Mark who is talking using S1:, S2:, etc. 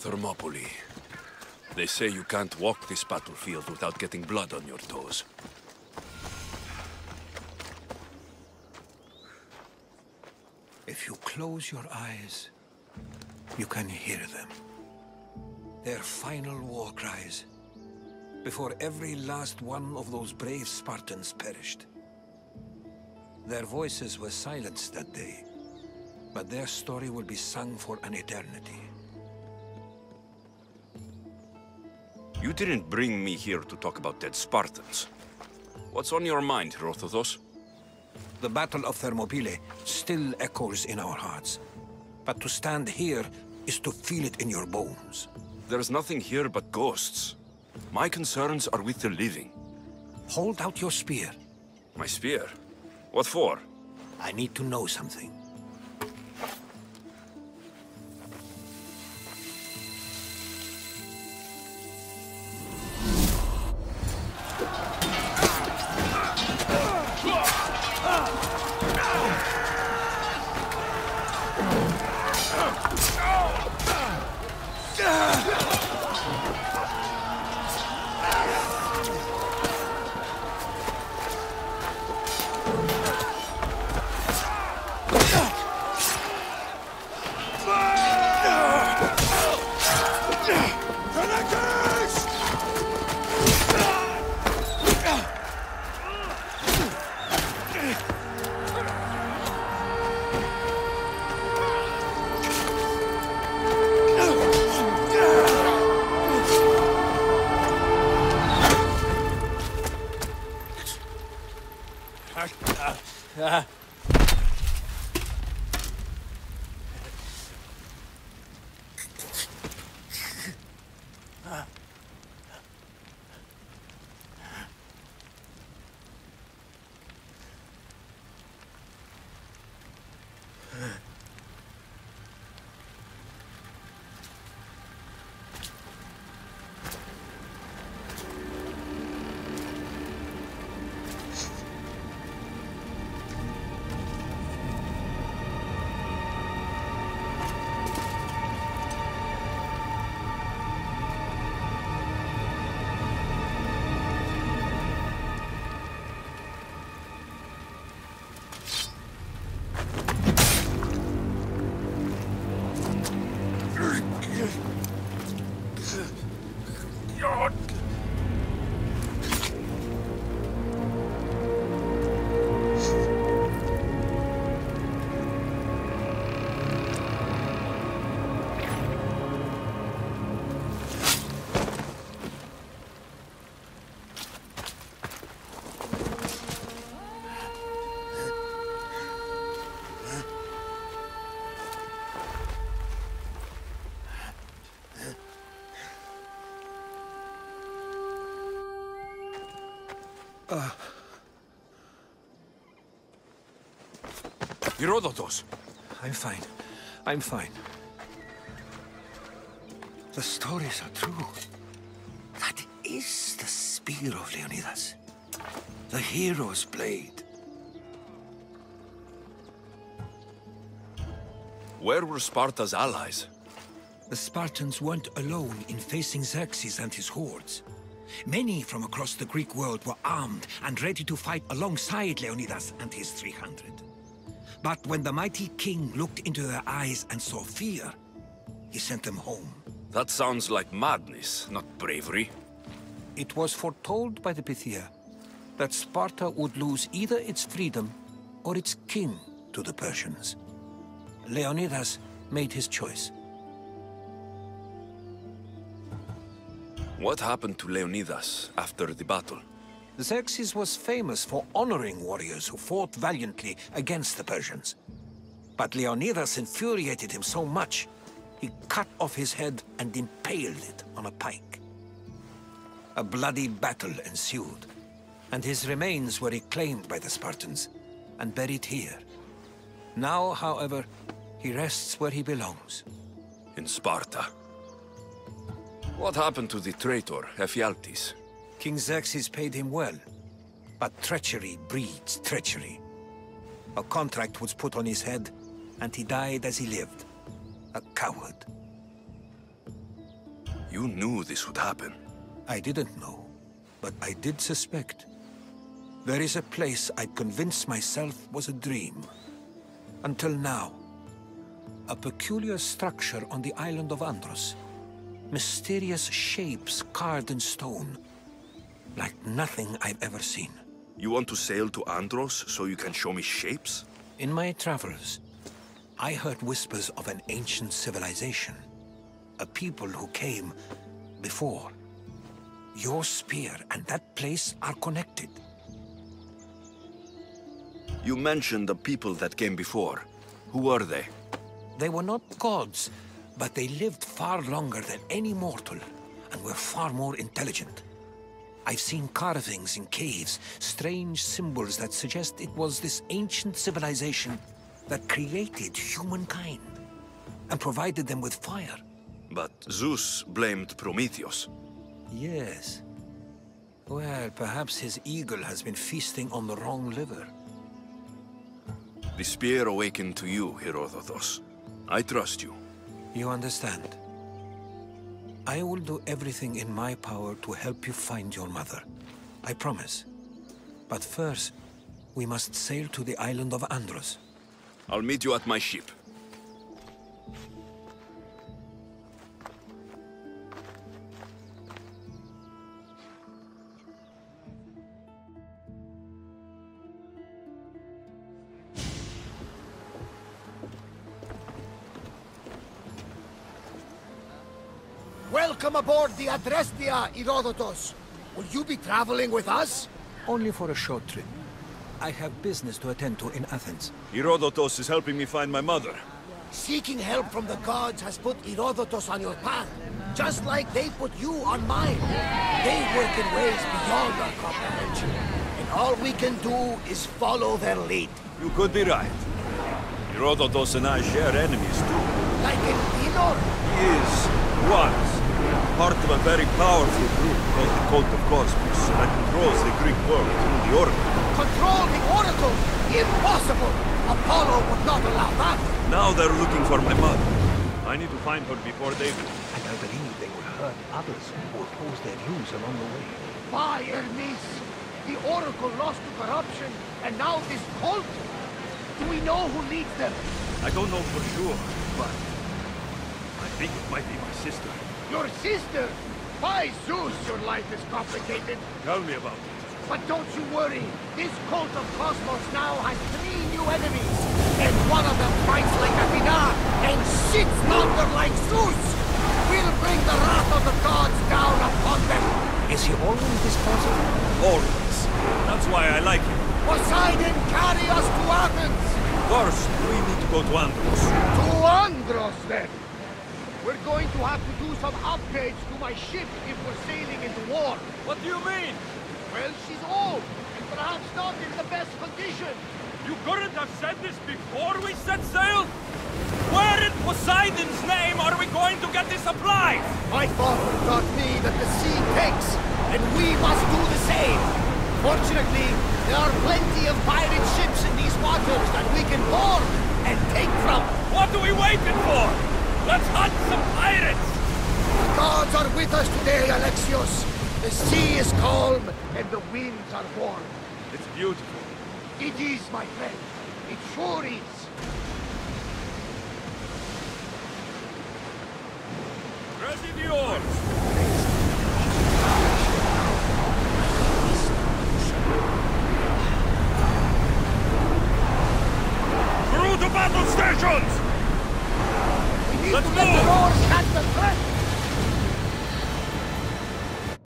S1: Thermopylae. They say you can't walk this battlefield without getting blood on your toes.
S2: If you close your eyes, you can hear them. Their final war cries, before every last one of those brave Spartans perished. Their voices were silenced that day, but their story will be sung for an eternity.
S1: You didn't bring me here to talk about dead Spartans. What's on your mind, Herodotus?
S2: The Battle of Thermopylae still echoes in our hearts. But to stand here is to feel it in your bones.
S1: There's nothing here but ghosts. My concerns are with the living.
S2: Hold out your spear.
S1: My spear? What for?
S2: I need to know something.
S1: Herodotus!
S2: I'm fine. I'm fine. The stories are true. That is the spear of Leonidas. The hero's blade.
S1: Where were Sparta's allies?
S2: The Spartans weren't alone in facing Xerxes and his hordes. Many from across the Greek world were armed and ready to fight alongside Leonidas and his 300. But when the mighty king looked into their eyes and saw fear, he sent them home.
S1: That sounds like madness, not bravery.
S2: It was foretold by the Pythia that Sparta would lose either its freedom or its king to the Persians. Leonidas made his choice.
S1: What happened to Leonidas after the battle?
S2: Xerxes was famous for honoring warriors who fought valiantly against the Persians. But Leonidas infuriated him so much, he cut off his head and impaled it on a pike. A bloody battle ensued, and his remains were reclaimed by the Spartans and buried here. Now, however, he rests where he belongs.
S1: In Sparta. What happened to the traitor, Ephialtes?
S2: King Xerxes paid him well, but treachery breeds treachery. A contract was put on his head, and he died as he lived. A coward.
S1: You knew this would happen.
S2: I didn't know, but I did suspect. There is a place I'd convinced myself was a dream. Until now. A peculiar structure on the island of Andros. Mysterious shapes carved in stone. Like nothing I've ever seen.
S1: You want to sail to Andros so you can show me shapes?
S2: In my travels, I heard whispers of an ancient civilization. A people who came before. Your spear and that place are connected.
S1: You mentioned the people that came before. Who were they?
S2: They were not gods, but they lived far longer than any mortal, and were far more intelligent. I've seen carvings in caves, strange symbols that suggest it was this ancient civilization that created humankind, and provided them with fire.
S1: But Zeus blamed Prometheus.
S2: Yes. Well, perhaps his eagle has been feasting on the wrong liver.
S1: The spear awakened to you, Herodotus. I trust you.
S2: You understand. I will do everything in my power to help you find your mother. I promise. But first, we must sail to the island of Andros.
S1: I'll meet you at my ship.
S3: Welcome aboard the Adrestia, Herodotus. Will you be traveling with us?
S2: Only for a short trip. I have business to attend to in Athens.
S1: Herodotus is helping me find my mother.
S3: Seeking help from the gods has put Herodotus on your path, just like they put you on mine. They work in ways beyond our comprehension, and all we can do is follow their lead.
S1: You could be right. Herodotus and I share enemies too.
S3: Like in Dinor?
S1: He was part of a very powerful group called the Cult of Cosmos that controls the Greek world through the Oracle.
S3: Control the Oracle? Impossible! Apollo would not allow that.
S1: Now they're looking for my mother. I need to find her before they do.
S2: And I believe they will hurt others who oppose their views along the way.
S3: By Hermes! The Oracle lost to corruption, and now this cult? Do we know who leads them?
S1: I don't know for sure, but I think it might be my sister.
S3: Your sister? By Zeus, your life is complicated.
S1: Tell me about it.
S3: But don't you worry. This cult of Cosmos now has 3 new enemies. And one of them fights like Athena and shits thunder like Zeus. We'll bring the wrath of the gods down upon them.
S2: Is he always this positive?
S1: Always. That's why I like him.
S3: Poseidon, carry us to Athens.
S1: First, we need to go to Andros.
S3: To Andros, then. We're going to have to do some upgrades to my ship if we're sailing into war.
S1: What do you mean?
S3: Well, she's old, and perhaps not in the best condition.
S1: You couldn't have said this before we set sail? Where in Poseidon's name are we going to get the supplies?
S3: My father taught me that the sea takes, and we must do the same. Fortunately, there are plenty of pirate ships in these waters that we can board and take from.
S1: What are we waiting for? Let's hunt some pirates!
S3: The gods are with us today, Alexios. The sea is calm, and the winds are warm.
S1: It's beautiful.
S3: It is, my friend. It sure is.
S1: Ready the oars! Through to battle stations!
S3: We need
S1: Let's
S3: to let
S1: move!
S3: the oars catch the threat.